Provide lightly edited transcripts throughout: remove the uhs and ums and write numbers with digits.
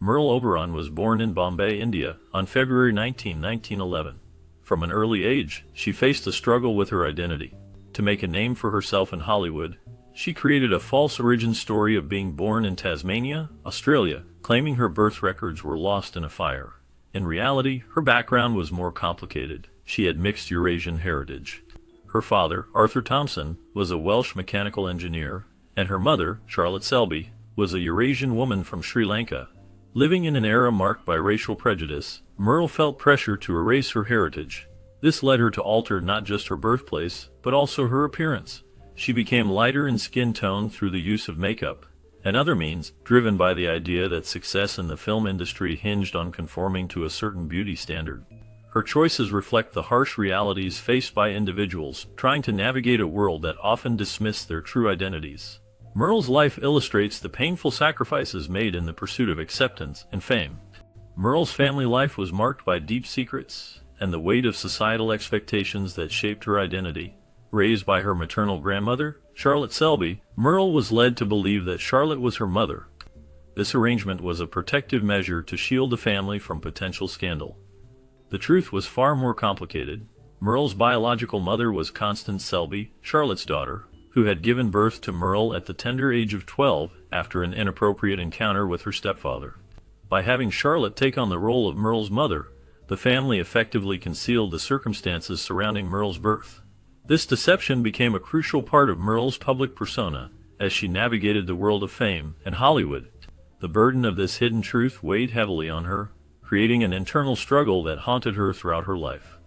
Merle Oberon was born in Bombay, India, on February 19, 1911. From an early age, she faced a struggle with her identity. To make a name for herself in Hollywood, she created a false origin story of being born in Tasmania, Australia, claiming her birth records were lost in a fire. In reality, her background was more complicated. She had mixed Eurasian heritage. Her father, Arthur Thompson, was a Welsh mechanical engineer, and her mother, Charlotte Selby, was a Eurasian woman from Sri Lanka. Living in an era marked by racial prejudice, Merle felt pressure to erase her heritage. This led her to alter not just her birthplace, but also her appearance. She became lighter in skin tone through the use of makeup and other means, driven by the idea that success in the film industry hinged on conforming to a certain beauty standard. Her choices reflect the harsh realities faced by individuals trying to navigate a world that often dismissed their true identities. Merle's life illustrates the painful sacrifices made in the pursuit of acceptance and fame. Merle's family life was marked by deep secrets and the weight of societal expectations that shaped her identity. Raised by her maternal grandmother, Charlotte Selby, Merle was led to believe that Charlotte was her mother. This arrangement was a protective measure to shield the family from potential scandal. The truth was far more complicated. Merle's biological mother was Constance Selby, Charlotte's daughter, who had given birth to Merle at the tender age of 12 after an inappropriate encounter with her stepfather. By having Charlotte take on the role of Merle's mother, the family effectively concealed the circumstances surrounding Merle's birth. This deception became a crucial part of Merle's public persona as she navigated the world of fame and Hollywood. The burden of this hidden truth weighed heavily on her, creating an internal struggle that haunted her throughout her life.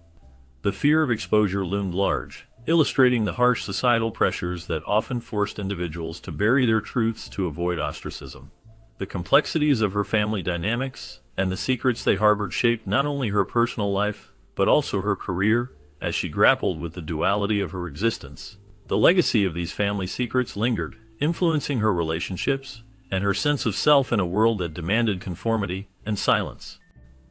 The fear of exposure loomed large, illustrating the harsh societal pressures that often forced individuals to bury their truths to avoid ostracism. The complexities of her family dynamics and the secrets they harbored shaped not only her personal life, but also her career, as she grappled with the duality of her existence. The legacy of these family secrets lingered, influencing her relationships and her sense of self in a world that demanded conformity and silence.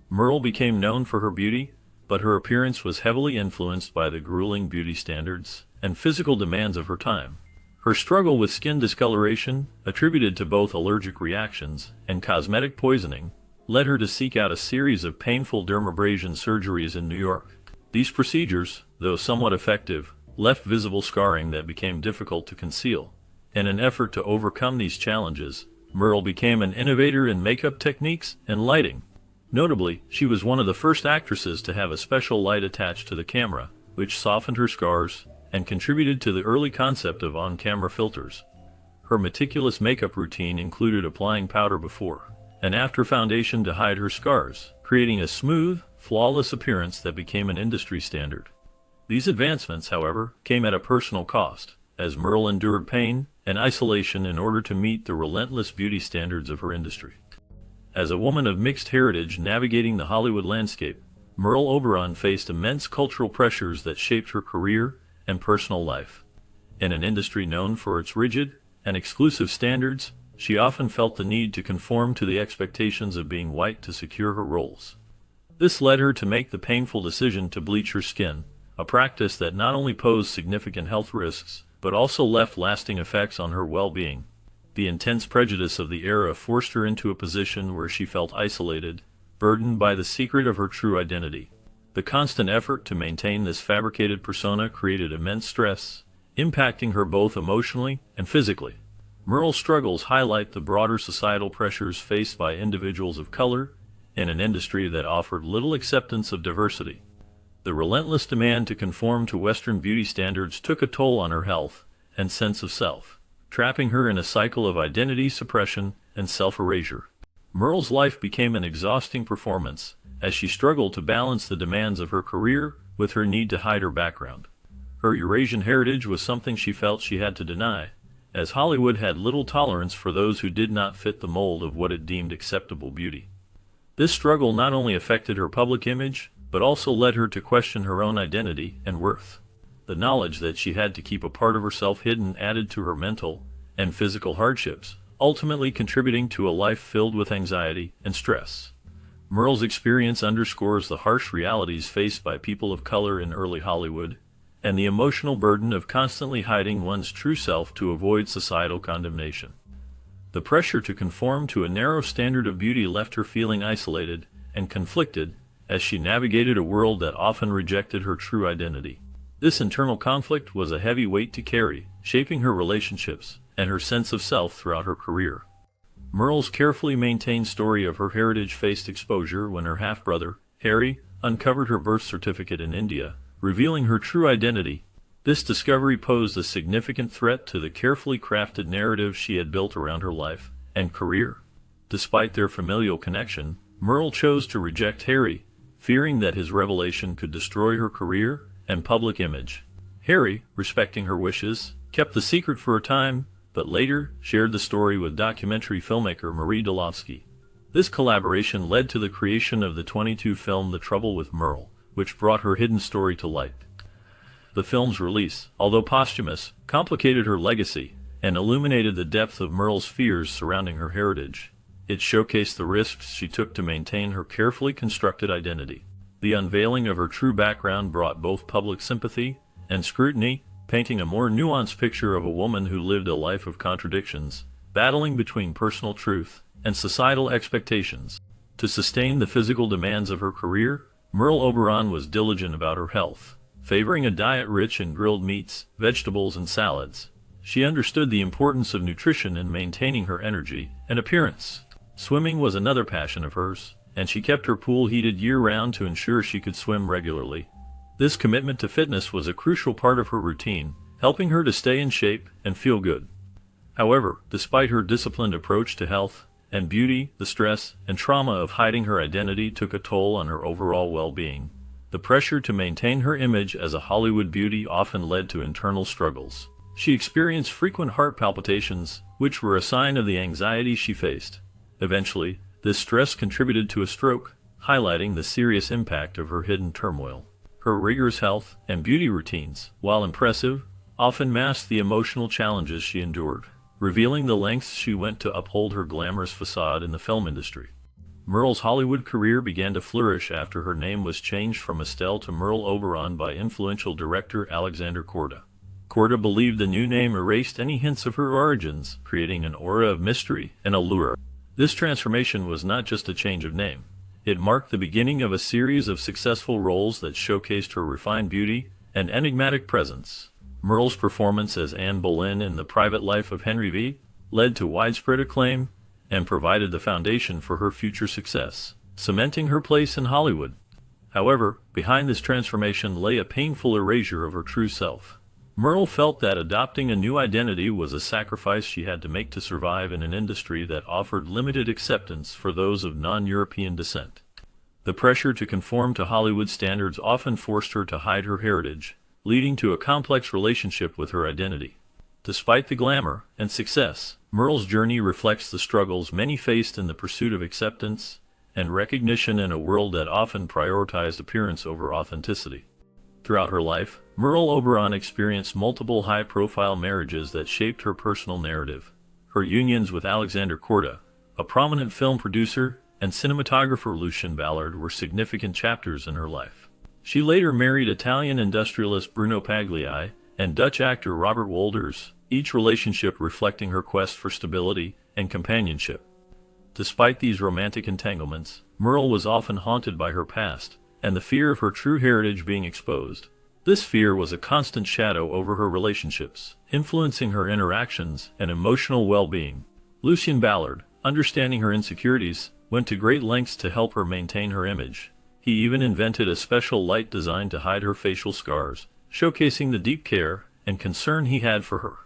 Merle became known for her beauty, but her appearance was heavily influenced by the grueling beauty standards and physical demands of her time. Her struggle with skin discoloration, attributed to both allergic reactions and cosmetic poisoning, led her to seek out a series of painful dermabrasion surgeries in New York. These procedures, though somewhat effective, left visible scarring that became difficult to conceal. In an effort to overcome these challenges, Merle became an innovator in makeup techniques and lighting. Notably, she was one of the first actresses to have a special light attached to the camera, which softened her scars and contributed to the early concept of on-camera filters. Her meticulous makeup routine included applying powder before and after foundation to hide her scars, creating a smooth, flawless appearance that became an industry standard. These advancements, however, came at a personal cost, as Merle endured pain and isolation in order to meet the relentless beauty standards of her industry. As a woman of mixed heritage navigating the Hollywood landscape, Merle Oberon faced immense cultural pressures that shaped her career and personal life. In an industry known for its rigid and exclusive standards, she often felt the need to conform to the expectations of being white to secure her roles. This led her to make the painful decision to bleach her skin, a practice that not only posed significant health risks, but also left lasting effects on her well-being. The intense prejudice of the era forced her into a position where she felt isolated, burdened by the secret of her true identity. The constant effort to maintain this fabricated persona created immense stress, impacting her both emotionally and physically. Merle's struggles highlight the broader societal pressures faced by individuals of color in an industry that offered little acceptance of diversity. The relentless demand to conform to Western beauty standards took a toll on her health and sense of self, trapping her in a cycle of identity suppression and self-erasure. Merle's life became an exhausting performance as she struggled to balance the demands of her career with her need to hide her background. Her Eurasian heritage was something she felt she had to deny, as Hollywood had little tolerance for those who did not fit the mold of what it deemed acceptable beauty. This struggle not only affected her public image, but also led her to question her own identity and worth. The knowledge that she had to keep a part of herself hidden added to her mental and physical hardships, ultimately contributing to a life filled with anxiety and stress. Merle's experience underscores the harsh realities faced by people of color in early Hollywood, and the emotional burden of constantly hiding one's true self to avoid societal condemnation. The pressure to conform to a narrow standard of beauty left her feeling isolated and conflicted as she navigated a world that often rejected her true identity. This internal conflict was a heavy weight to carry, shaping her relationships and her sense of self throughout her career. Merle's carefully maintained story of her heritage faced exposure when her half-brother, Harry, uncovered her birth certificate in India, revealing her true identity. This discovery posed a significant threat to the carefully crafted narrative she had built around her life and career. Despite their familial connection, Merle chose to reject Harry, fearing that his revelation could destroy her career and public image. Harry, respecting her wishes, kept the secret for a time, but later shared the story with documentary filmmaker Marie Delovsky. This collaboration led to the creation of the 22 film The Trouble with Merle, which brought her hidden story to light. The film's release, although posthumous, complicated her legacy and illuminated the depth of Merle's fears surrounding her heritage. It showcased the risks she took to maintain her carefully constructed identity. The unveiling of her true background brought both public sympathy and scrutiny, painting a more nuanced picture of a woman who lived a life of contradictions, battling between personal truth and societal expectations. To sustain the physical demands of her career, Merle Oberon was diligent about her health, favoring a diet rich in grilled meats, vegetables, and salads. She understood the importance of nutrition in maintaining her energy and appearance. Swimming was another passion of hers, and she kept her pool heated year-round to ensure she could swim regularly. This commitment to fitness was a crucial part of her routine, helping her to stay in shape and feel good. However, despite her disciplined approach to health and beauty, the stress and trauma of hiding her identity took a toll on her overall well-being. The pressure to maintain her image as a Hollywood beauty often led to internal struggles. She experienced frequent heart palpitations, which were a sign of the anxiety she faced. Eventually, this stress contributed to a stroke, highlighting the serious impact of her hidden turmoil. Her rigorous health and beauty routines, while impressive, often masked the emotional challenges she endured, revealing the lengths she went to uphold her glamorous facade in the film industry. Merle's Hollywood career began to flourish after her name was changed from Estelle to Merle Oberon by influential director Alexander Korda. Korda believed the new name erased any hints of her origins, creating an aura of mystery and allure. This transformation was not just a change of name. It marked the beginning of a series of successful roles that showcased her refined beauty and enigmatic presence. Merle's performance as Anne Boleyn in The Private Life of Henry V led to widespread acclaim and provided the foundation for her future success, cementing her place in Hollywood. However, behind this transformation lay a painful erasure of her true self. Merle felt that adopting a new identity was a sacrifice she had to make to survive in an industry that offered limited acceptance for those of non-European descent. The pressure to conform to Hollywood standards often forced her to hide her heritage, leading to a complex relationship with her identity. Despite the glamour and success, Merle's journey reflects the struggles many faced in the pursuit of acceptance and recognition in a world that often prioritized appearance over authenticity. Throughout her life, Merle Oberon experienced multiple high-profile marriages that shaped her personal narrative. Her unions with Alexander Korda, a prominent film producer, and cinematographer Lucien Ballard were significant chapters in her life. She later married Italian industrialist Bruno Pagliai and Dutch actor Robert Wolders, each relationship reflecting her quest for stability and companionship. Despite these romantic entanglements, Merle was often haunted by her past and the fear of her true heritage being exposed. This fear was a constant shadow over her relationships, influencing her interactions and emotional well-being. Lucien Ballard, understanding her insecurities, went to great lengths to help her maintain her image. He even invented a special light designed to hide her facial scars, showcasing the deep care and concern he had for her.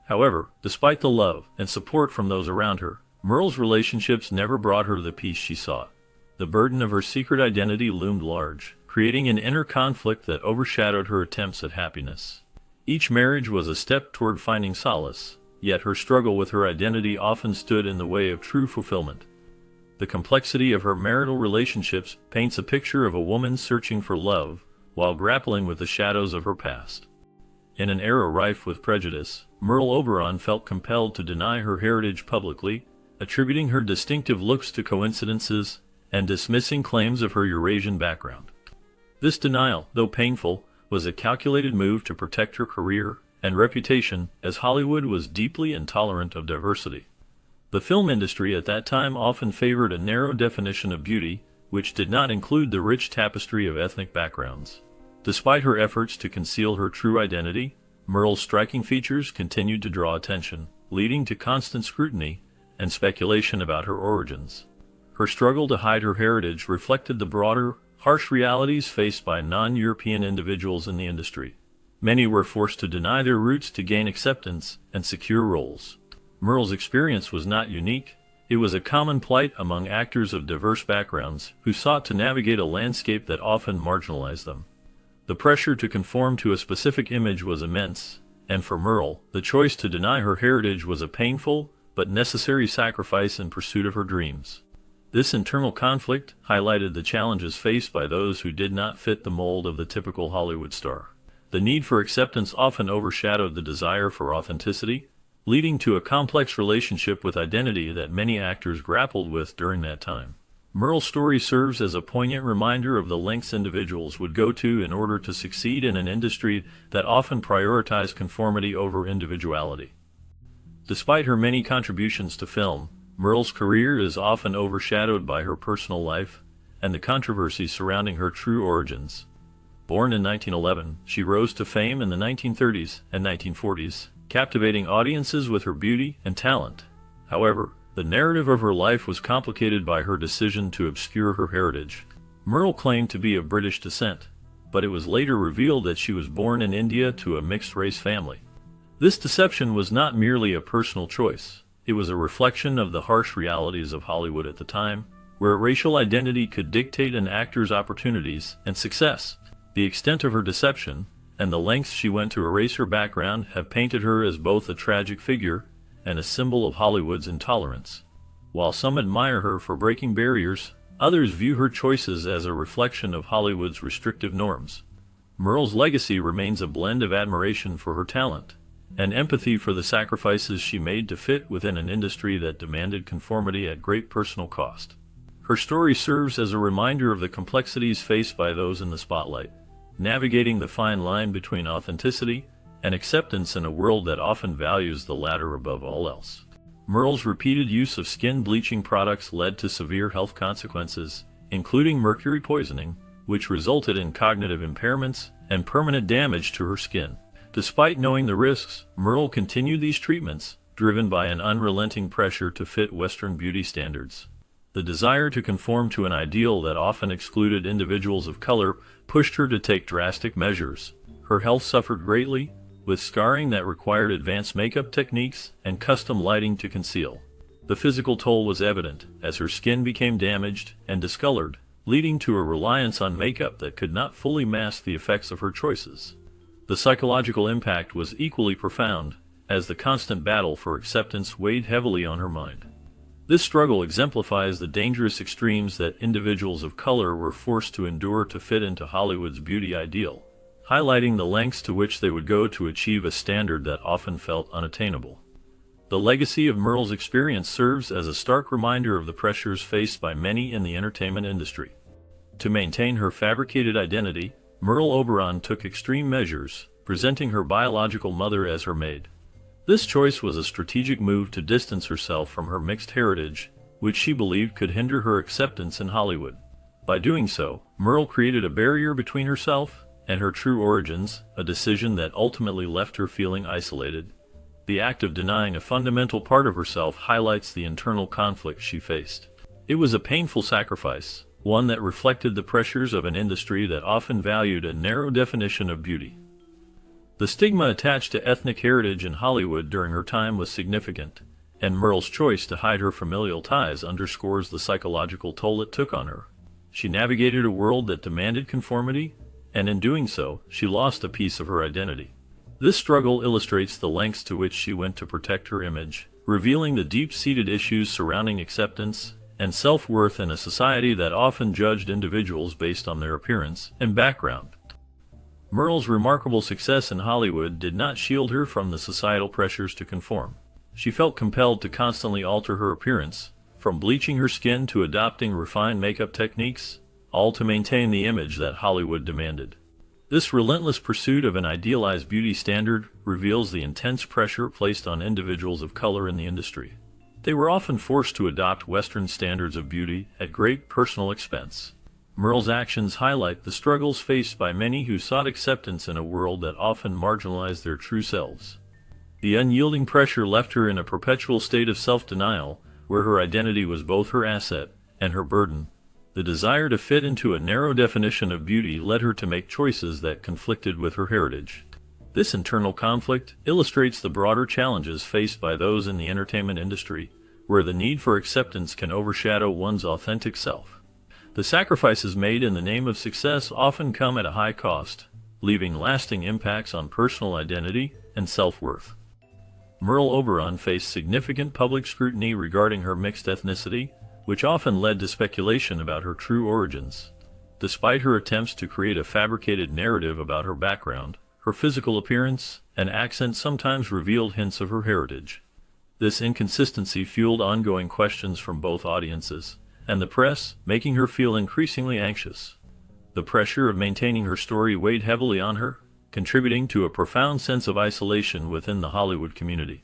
However, despite the love and support from those around her, Merle's relationships never brought her the peace she sought. The burden of her secret identity loomed large, creating an inner conflict that overshadowed her attempts at happiness. Each marriage was a step toward finding solace, yet her struggle with her identity often stood in the way of true fulfillment. The complexity of her marital relationships paints a picture of a woman searching for love while grappling with the shadows of her past. In an era rife with prejudice, Merle Oberon felt compelled to deny her heritage publicly, attributing her distinctive looks to coincidences and dismissing claims of her Eurasian background. This denial, though painful, was a calculated move to protect her career and reputation, as Hollywood was deeply intolerant of diversity. The film industry at that time often favored a narrow definition of beauty, which did not include the rich tapestry of ethnic backgrounds. Despite her efforts to conceal her true identity, Merle's striking features continued to draw attention, leading to constant scrutiny and speculation about her origins. Her struggle to hide her heritage reflected the broader, harsh realities faced by non-European individuals in the industry. Many were forced to deny their roots to gain acceptance and secure roles. Merle's experience was not unique. It was a common plight among actors of diverse backgrounds who sought to navigate a landscape that often marginalized them. The pressure to conform to a specific image was immense, and for Merle, the choice to deny her heritage was a painful but necessary sacrifice in pursuit of her dreams. This internal conflict highlighted the challenges faced by those who did not fit the mold of the typical Hollywood star. The need for acceptance often overshadowed the desire for authenticity, leading to a complex relationship with identity that many actors grappled with during that time. Merle's story serves as a poignant reminder of the lengths individuals would go to in order to succeed in an industry that often prioritized conformity over individuality. Despite her many contributions to film, Merle's career is often overshadowed by her personal life and the controversies surrounding her true origins. Born in 1911, she rose to fame in the 1930s and 1940s, captivating audiences with her beauty and talent. However, the narrative of her life was complicated by her decision to obscure her heritage. Merle claimed to be of British descent, but it was later revealed that she was born in India to a mixed-race family. This deception was not merely a personal choice. It was a reflection of the harsh realities of Hollywood at the time, where racial identity could dictate an actor's opportunities and success. The extent of her deception and the lengths she went to erase her background have painted her as both a tragic figure and a symbol of Hollywood's intolerance. While some admire her for breaking barriers, others view her choices as a reflection of Hollywood's restrictive norms. Merle's legacy remains a blend of admiration for her talent and empathy for the sacrifices she made to fit within an industry that demanded conformity at great personal cost. Her story serves as a reminder of the complexities faced by those in the spotlight, navigating the fine line between authenticity and acceptance in a world that often values the latter above all else. Merle's repeated use of skin bleaching products led to severe health consequences, including mercury poisoning, which resulted in cognitive impairments and permanent damage to her skin. Despite knowing the risks, Merle continued these treatments, driven by an unrelenting pressure to fit Western beauty standards. The desire to conform to an ideal that often excluded individuals of color pushed her to take drastic measures. Her health suffered greatly, with scarring that required advanced makeup techniques and custom lighting to conceal. The physical toll was evident, as her skin became damaged and discolored, leading to a reliance on makeup that could not fully mask the effects of her choices. The psychological impact was equally profound, as the constant battle for acceptance weighed heavily on her mind. This struggle exemplifies the dangerous extremes that individuals of color were forced to endure to fit into Hollywood's beauty ideal, highlighting the lengths to which they would go to achieve a standard that often felt unattainable. The legacy of Merle's experience serves as a stark reminder of the pressures faced by many in the entertainment industry. To maintain her fabricated identity, Merle Oberon took extreme measures, presenting her biological mother as her maid. This choice was a strategic move to distance herself from her mixed heritage, which she believed could hinder her acceptance in Hollywood. By doing so, Merle created a barrier between herself and her true origins, a decision that ultimately left her feeling isolated. The act of denying a fundamental part of herself highlights the internal conflict she faced. It was a painful sacrifice, one that reflected the pressures of an industry that often valued a narrow definition of beauty. The stigma attached to ethnic heritage in Hollywood during her time was significant, and Merle's choice to hide her familial ties underscores the psychological toll it took on her. She navigated a world that demanded conformity, and in doing so, she lost a piece of her identity. This struggle illustrates the lengths to which she went to protect her image, revealing the deep-seated issues surrounding acceptance and self-worth in a society that often judged individuals based on their appearance and background. Merle's remarkable success in Hollywood did not shield her from the societal pressures to conform. She felt compelled to constantly alter her appearance, from bleaching her skin to adopting refined makeup techniques, all to maintain the image that Hollywood demanded. This relentless pursuit of an idealized beauty standard reveals the intense pressure placed on individuals of color in the industry. They were often forced to adopt Western standards of beauty at great personal expense. Merle's actions highlight the struggles faced by many who sought acceptance in a world that often marginalized their true selves. The unyielding pressure left her in a perpetual state of self-denial, where her identity was both her asset and her burden. The desire to fit into a narrow definition of beauty led her to make choices that conflicted with her heritage. This internal conflict illustrates the broader challenges faced by those in the entertainment industry, where the need for acceptance can overshadow one's authentic self. The sacrifices made in the name of success often come at a high cost, leaving lasting impacts on personal identity and self-worth. Merle Oberon faced significant public scrutiny regarding her mixed ethnicity, which often led to speculation about her true origins. Despite her attempts to create a fabricated narrative about her background, her physical appearance and accent sometimes revealed hints of her heritage. This inconsistency fueled ongoing questions from both audiences and the press, making her feel increasingly anxious. The pressure of maintaining her story weighed heavily on her, contributing to a profound sense of isolation within the Hollywood community.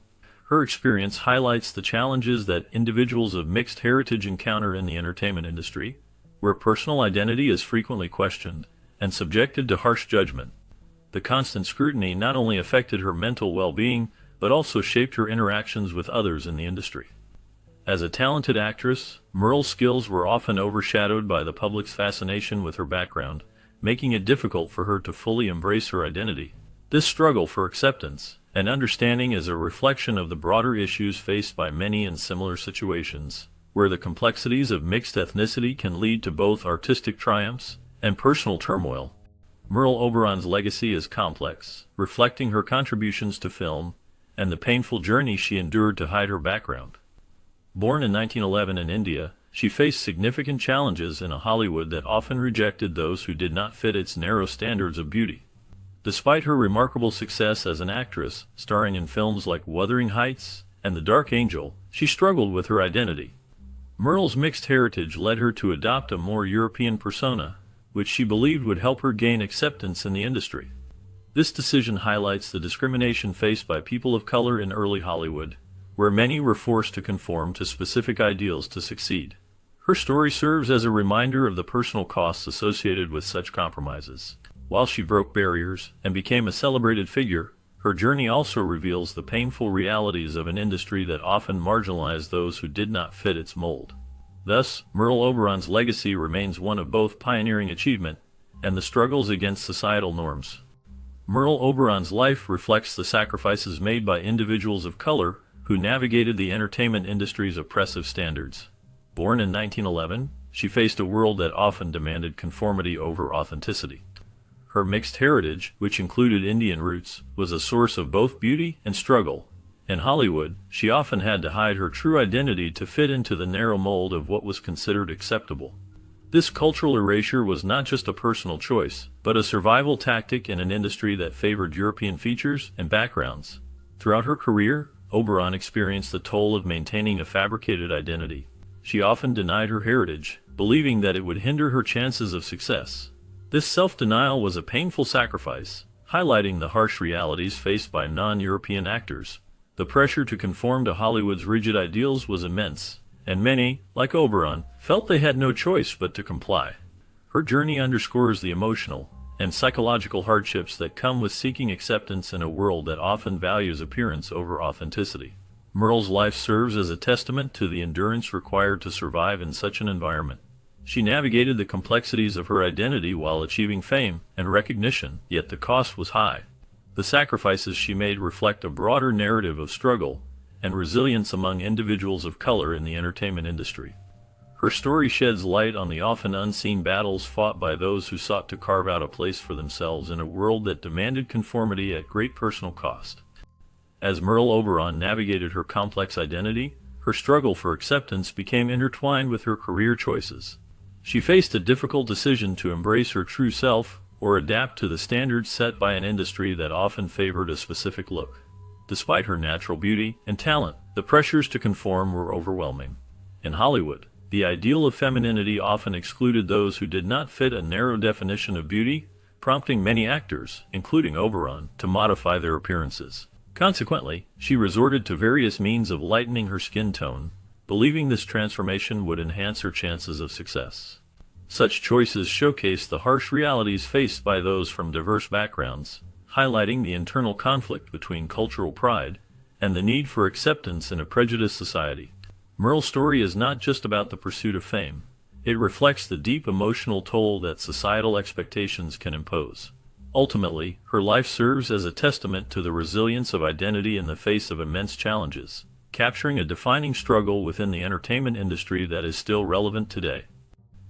Her experience highlights the challenges that individuals of mixed heritage encounter in the entertainment industry, where personal identity is frequently questioned and subjected to harsh judgment. The constant scrutiny not only affected her mental well-being, but also shaped her interactions with others in the industry. As a talented actress, Merle's skills were often overshadowed by the public's fascination with her background, making it difficult for her to fully embrace her identity. This struggle for acceptance and understanding is a reflection of the broader issues faced by many in similar situations, where the complexities of mixed ethnicity can lead to both artistic triumphs and personal turmoil. Merle Oberon's legacy is complex, reflecting her contributions to film and the painful journey she endured to hide her background. Born in 1911 in India, she faced significant challenges in a Hollywood that often rejected those who did not fit its narrow standards of beauty. Despite her remarkable success as an actress, starring in films like Wuthering Heights and The Dark Angel, she struggled with her identity. Merle's mixed heritage led her to adopt a more European persona, which she believed would help her gain acceptance in the industry. This decision highlights the discrimination faced by people of color in early Hollywood, where many were forced to conform to specific ideals to succeed. Her story serves as a reminder of the personal costs associated with such compromises. While she broke barriers and became a celebrated figure, her journey also reveals the painful realities of an industry that often marginalized those who did not fit its mold. Thus, Merle Oberon's legacy remains one of both pioneering achievement and the struggles against societal norms. Merle Oberon's life reflects the sacrifices made by individuals of color who navigated the entertainment industry's oppressive standards. Born in 1911, she faced a world that often demanded conformity over authenticity. Her mixed heritage, which included Indian roots, was a source of both beauty and struggle. In Hollywood, she often had to hide her true identity to fit into the narrow mold of what was considered acceptable. This cultural erasure was not just a personal choice, but a survival tactic in an industry that favored European features and backgrounds. Throughout her career, Oberon experienced the toll of maintaining a fabricated identity. She often denied her heritage, believing that it would hinder her chances of success. This self-denial was a painful sacrifice, highlighting the harsh realities faced by non-European actors. The pressure to conform to Hollywood's rigid ideals was immense, and many, like Oberon, felt they had no choice but to comply. Her journey underscores the emotional and psychological hardships that come with seeking acceptance in a world that often values appearance over authenticity. Merle's life serves as a testament to the endurance required to survive in such an environment. She navigated the complexities of her identity while achieving fame and recognition, yet the cost was high. The sacrifices she made reflect a broader narrative of struggle and resilience among individuals of color in the entertainment industry. Her story sheds light on the often unseen battles fought by those who sought to carve out a place for themselves in a world that demanded conformity at great personal cost. As Merle Oberon navigated her complex identity, her struggle for acceptance became intertwined with her career choices. She faced a difficult decision to embrace her true self or adapt to the standards set by an industry that often favored a specific look. Despite her natural beauty and talent, the pressures to conform were overwhelming. In Hollywood, the ideal of femininity often excluded those who did not fit a narrow definition of beauty, prompting many actors, including Oberon, to modify their appearances. Consequently, she resorted to various means of lightening her skin tone, believing this transformation would enhance her chances of success. Such choices showcase the harsh realities faced by those from diverse backgrounds, highlighting the internal conflict between cultural pride and the need for acceptance in a prejudiced society. Merle's story is not just about the pursuit of fame. It reflects the deep emotional toll that societal expectations can impose. Ultimately, her life serves as a testament to the resilience of identity in the face of immense challenges, capturing a defining struggle within the entertainment industry that is still relevant today.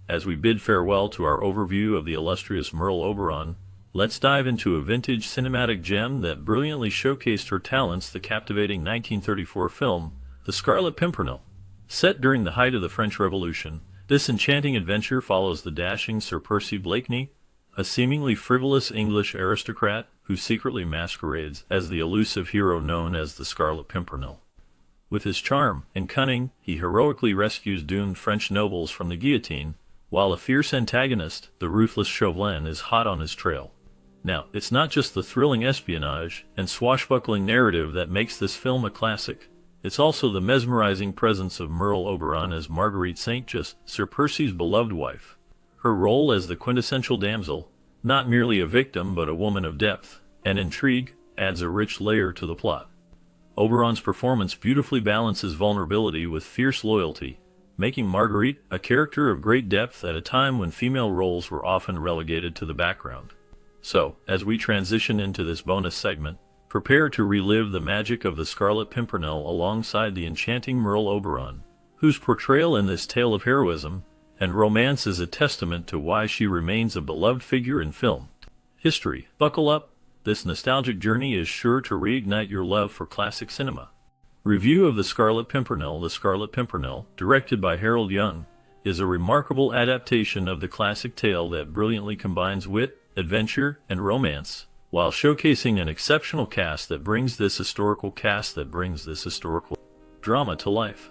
As we bid farewell to our overview of the illustrious Merle Oberon, let's dive into a vintage cinematic gem that brilliantly showcased her talents, the captivating 1934 film, The Scarlet Pimpernel. Set during the height of the French Revolution, this enchanting adventure follows the dashing Sir Percy Blakeney, a seemingly frivolous English aristocrat who secretly masquerades as the elusive hero known as the Scarlet Pimpernel. With his charm and cunning, he heroically rescues doomed French nobles from the guillotine, while a fierce antagonist, the ruthless Chauvelin, is hot on his trail. Now, it's not just the thrilling espionage and swashbuckling narrative that makes this film a classic. It's also the mesmerizing presence of Merle Oberon as Marguerite St. Just, Sir Percy's beloved wife. Her role as the quintessential damsel, not merely a victim but a woman of depth and intrigue, adds a rich layer to the plot. Oberon's performance beautifully balances vulnerability with fierce loyalty, making Marguerite a character of great depth at a time when female roles were often relegated to the background. So, as we transition into this bonus segment, prepare to relive the magic of the Scarlet Pimpernel alongside the enchanting Merle Oberon, whose portrayal in this tale of heroism and romance is a testament to why she remains a beloved figure in film history. Buckle up, this nostalgic journey is sure to reignite your love for classic cinema. Review of The Scarlet Pimpernel. The Scarlet Pimpernel, directed by Harold Young, is a remarkable adaptation of the classic tale that brilliantly combines wit, adventure, and romance, while showcasing an exceptional cast that brings this historical drama to life.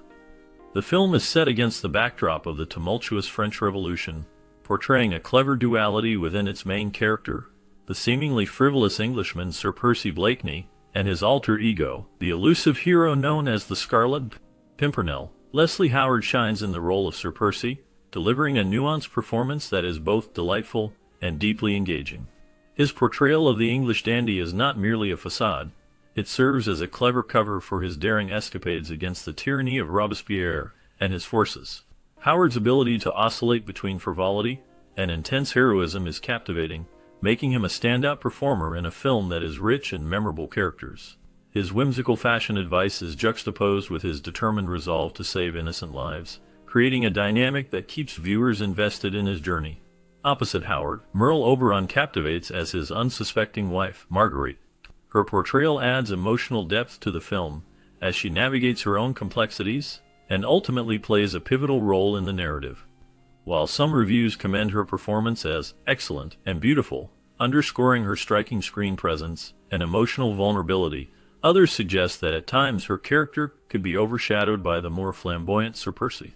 The film is set against the backdrop of the tumultuous French Revolution, portraying a clever duality within its main character, the seemingly frivolous Englishman Sir Percy Blakeney, and his alter ego, the elusive hero known as the Scarlet Pimpernel. Leslie Howard shines in the role of Sir Percy, delivering a nuanced performance that is both delightful and deeply engaging. His portrayal of the English dandy is not merely a facade. It serves as a clever cover for his daring escapades against the tyranny of Robespierre and his forces. Howard's ability to oscillate between frivolity and intense heroism is captivating, making him a standout performer in a film that is rich in memorable characters. His whimsical fashion advice is juxtaposed with his determined resolve to save innocent lives, creating a dynamic that keeps viewers invested in his journey. Opposite Howard, Merle Oberon captivates as his unsuspecting wife, Marguerite. Her portrayal adds emotional depth to the film, as she navigates her own complexities and ultimately plays a pivotal role in the narrative. While some reviews commend her performance as excellent and beautiful, underscoring her striking screen presence and emotional vulnerability, others suggest that at times her character could be overshadowed by the more flamboyant Sir Percy.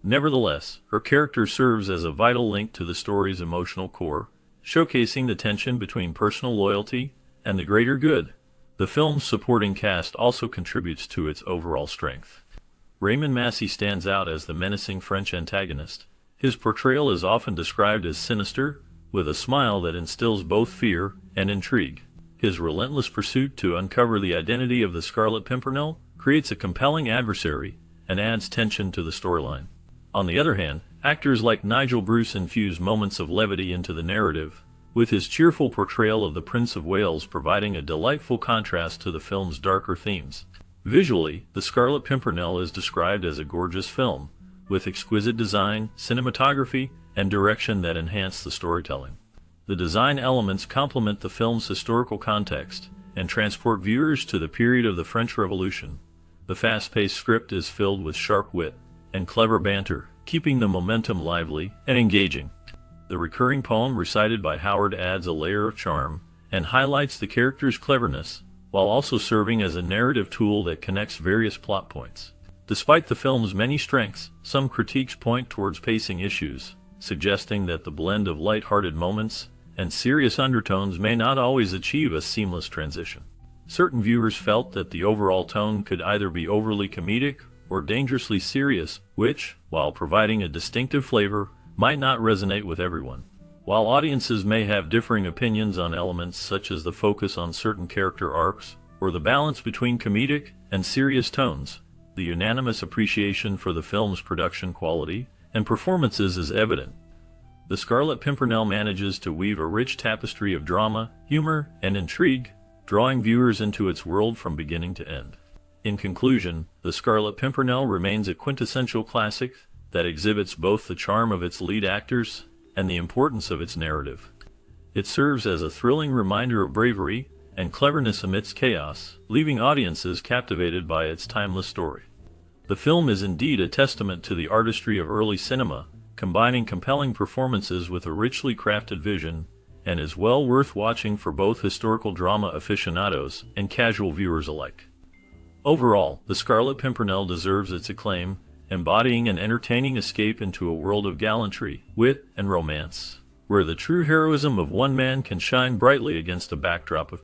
Nevertheless, her character serves as a vital link to the story's emotional core, showcasing the tension between personal loyalty and the greater good. The film's supporting cast also contributes to its overall strength. Raymond Massey stands out as the menacing French antagonist. His portrayal is often described as sinister, with a smile that instills both fear and intrigue. His relentless pursuit to uncover the identity of the Scarlet Pimpernel creates a compelling adversary and adds tension to the storyline. On the other hand, actors like Nigel Bruce infuse moments of levity into the narrative, with his cheerful portrayal of the Prince of Wales providing a delightful contrast to the film's darker themes. Visually, The Scarlet Pimpernel is described as a gorgeous film, with exquisite design, cinematography, and direction that enhance the storytelling. The design elements complement the film's historical context and transport viewers to the period of the French Revolution. The fast-paced script is filled with sharp wit and clever banter, keeping the momentum lively and engaging. The recurring poem recited by Howard adds a layer of charm and highlights the character's cleverness, while also serving as a narrative tool that connects various plot points. Despite the film's many strengths, some critiques point towards pacing issues, suggesting that the blend of light-hearted moments and serious undertones may not always achieve a seamless transition. Certain viewers felt that the overall tone could either be overly comedic or dangerously serious, which, while providing a distinctive flavor, might not resonate with everyone. While audiences may have differing opinions on elements such as the focus on certain character arcs, or the balance between comedic and serious tones, the unanimous appreciation for the film's production quality and performances is evident. The Scarlet Pimpernel manages to weave a rich tapestry of drama, humor, and intrigue, drawing viewers into its world from beginning to end. In conclusion, The Scarlet Pimpernel remains a quintessential classic that exhibits both the charm of its lead actors and the importance of its narrative. It serves as a thrilling reminder of bravery and cleverness amidst chaos, leaving audiences captivated by its timeless story. The film is indeed a testament to the artistry of early cinema, combining compelling performances with a richly crafted vision, and is well worth watching for both historical drama aficionados and casual viewers alike. Overall, The Scarlet Pimpernel deserves its acclaim, embodying an entertaining escape into a world of gallantry, wit, and romance, where the true heroism of one man can shine brightly against a backdrop of